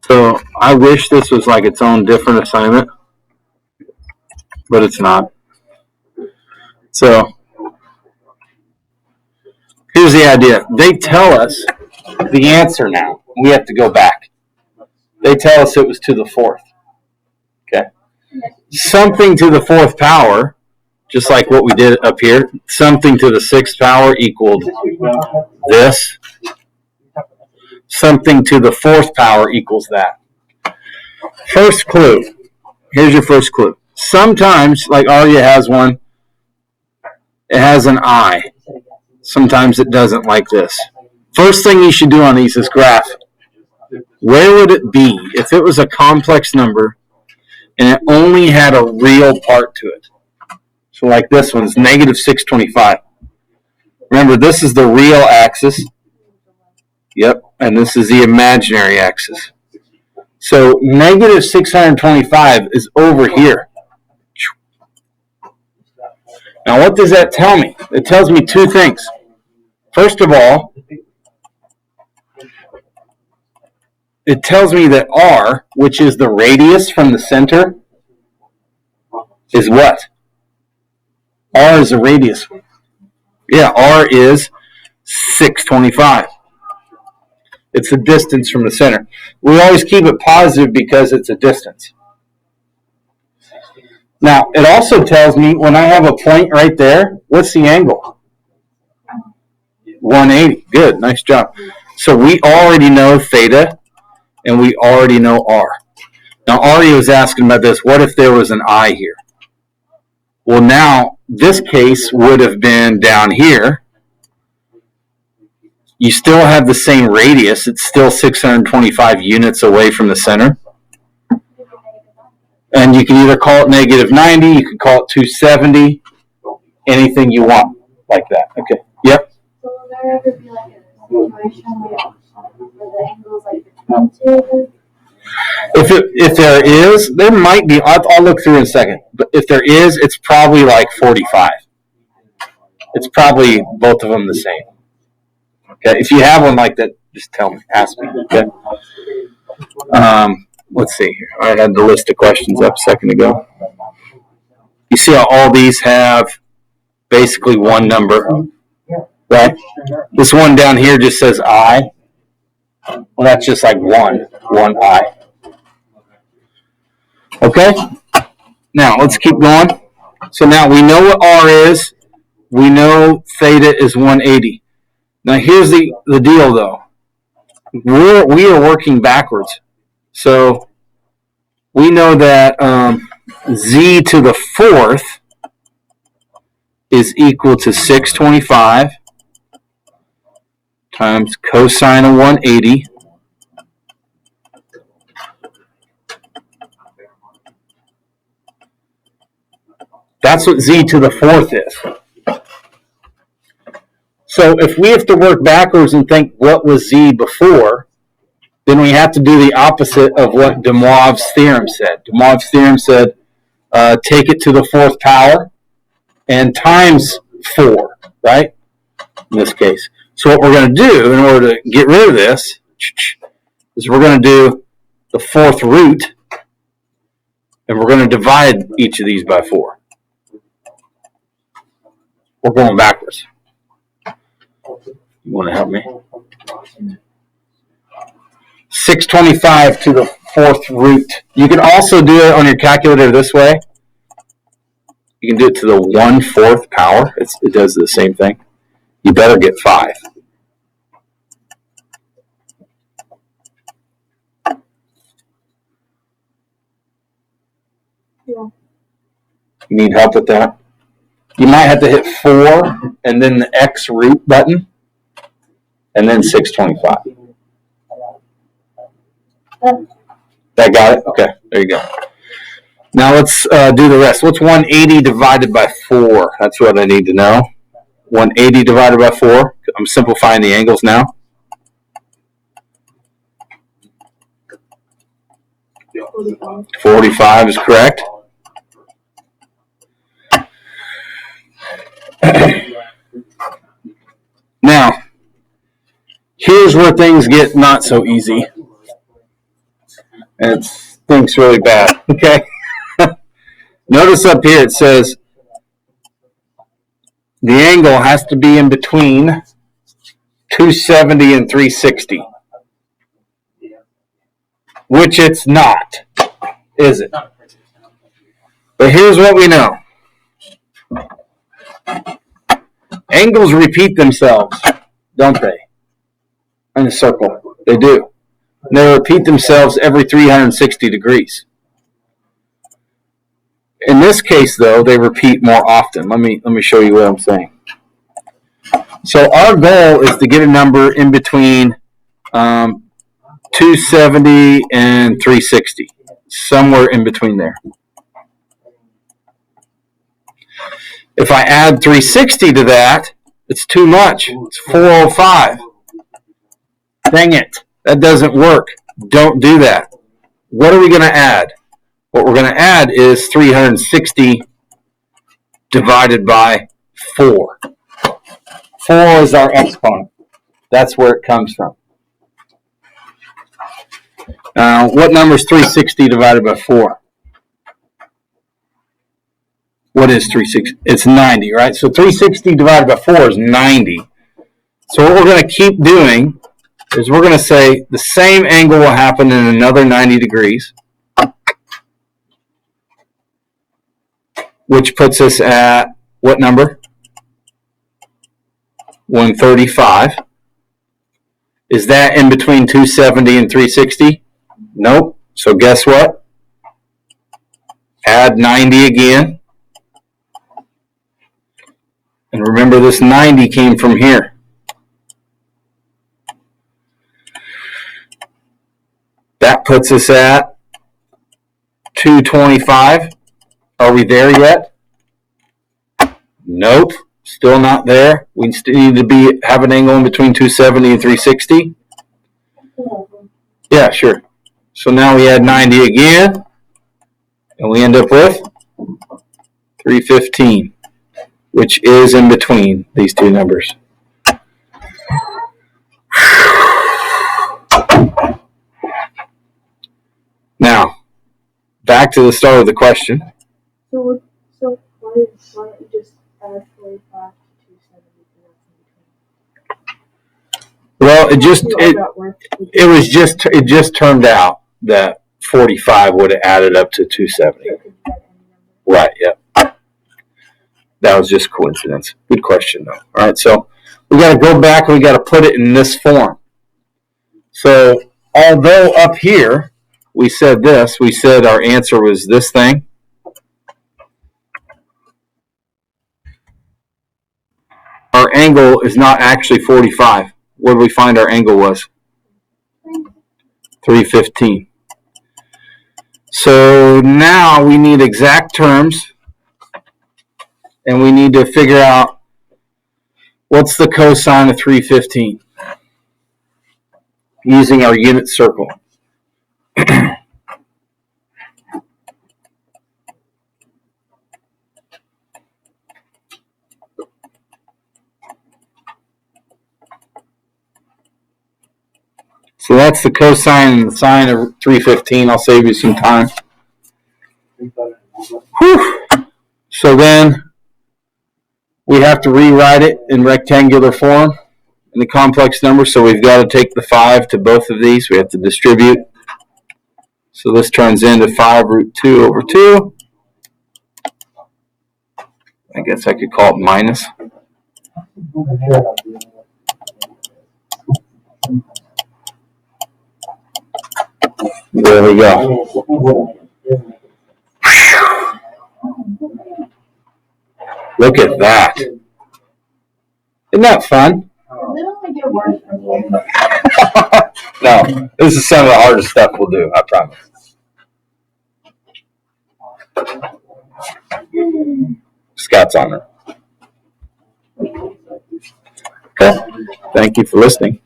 So I wish this was like its own different assignment, but it's not. So here's the idea. They tell us the answer now. We have to go back. They tell us it was to the fourth. Okay. Something to the fourth power, just like what we did up here, something to the sixth power equaled this. Something to the fourth power equals that. First clue. Here's your first clue. Sometimes, like Arya has one, it has an I. Sometimes it doesn't, like this. First thing you should do on these is graph. Where would it be if it was a complex number and it only had a real part to it? So like this one's negative 625. Remember, this is the real axis. Yep, and this is the imaginary axis. So negative 625 is over here. Now, what does that tell me? It tells me two things. First of all, it tells me that R, which is the radius from the center, is what? R is a radius. Yeah, R is 625. It's the distance from the center. We always keep it positive because it's a distance. Now, it also tells me when I have a point right there, what's the angle? 180. Good, nice job. So we already know theta, and we already know R. Now, Ari was asking about this. What if there was an I here? Well, now, this case would have been down here. You still have the same radius. It's still 625 units away from the center. And you can either call it negative 90, you can call it 270, anything you want like that. Okay. Yep. So will there ever be like a situation where the angles like between two? If there is, there might be. I'll look through in a second. But if there is, it's probably like 45. It's probably both of them the same. Okay. If you have one like that, just tell me. Ask me. Okay. Let's see here. I had the list of questions up a second ago. You see how all these have basically one number, right? This one down here just says I. Well, that's just like one I. Okay? Now, let's keep going. So now we know what R is. We know theta is 180. Now, here's the deal, though. We are working backwards. So we know that z to the fourth is equal to 625 times cosine of 180 That's what z to the fourth is. So if we have to work backwards and think what was z before, then we have to do the opposite of what de Moivre's theorem said. De Moivre's theorem said take it to the fourth power and times 4, right? In this case. So what we're going to do in order to get rid of this is we're going to do the fourth root, and we're going to divide each of these by 4. We're going backwards. You want to help me? 625 to the fourth root. You can also do it on your calculator this way. You can do it to the 1/4 power. It does the same thing. You better get 5. Yeah. You need help with that? You might have to hit 4 and then the X root button and then 625. That got it? Okay, there you go. Now let's do the rest. What's 180 divided by 4? That's what I need to know. 180 divided by 4. I'm simplifying the angles now. 45 is correct. Now, here's where things get not so easy. And it stinks really bad. Okay? Notice up here it says the angle has to be in between 270 and 360. Which it's not, is it? But here's what we know. Angles repeat themselves, don't they? In a circle. They do. They repeat themselves every 360 degrees. In this case, though, they repeat more often. Let me show you what I'm saying. So our goal is to get a number in between 270 and 360. Somewhere in between there. If I add 360 to that, it's too much. It's 405. Dang it. That doesn't work. Don't do that. What are we going to add? What we're going to add is 360 divided by 4. 4 is our exponent. That's where it comes from. What number is 360 divided by 4? What is 360? It's 90, right? So 360 divided by 4 is 90. So what we're going to keep doing is we're going to say the same angle will happen in another 90 degrees, which puts us at what number? 135. Is that in between 270 and 360? Nope. So guess what? Add 90 again. And remember, this 90 came from here. That puts us at 225. Are we there yet? Nope. Still not there. We still need to have an angle in between 270 and 360. Yeah, sure. So now we add 90 again. And we end up with 315. Which is in between these two numbers. Now, back to the start of the question. So why don't you just add 45 to 270? Well, it just turned out that 45 would have added up to 270. Right, yeah. That was just coincidence. Good question, though. All right, so we got to go back and we got to put it in this form. So although up here we said this, we said our answer was this thing. Our angle is not actually 45. What did we find our angle was? 315. So now we need exact terms. And we need to figure out what's the cosine of 315 using our unit circle. So that's the cosine and the sine of 315. I'll save you some time. Whew. So then we have to rewrite it in rectangular form in the complex number. So we've got to take the 5 to both of these. We have to distribute. So this turns into 5 root 2 over 2. I guess I could call it minus. There we go. Look at that. Isn't that fun? They only get worse from here. No, this is some of the hardest stuff we'll do, I promise. Scott's on her. Okay. Thank you for listening.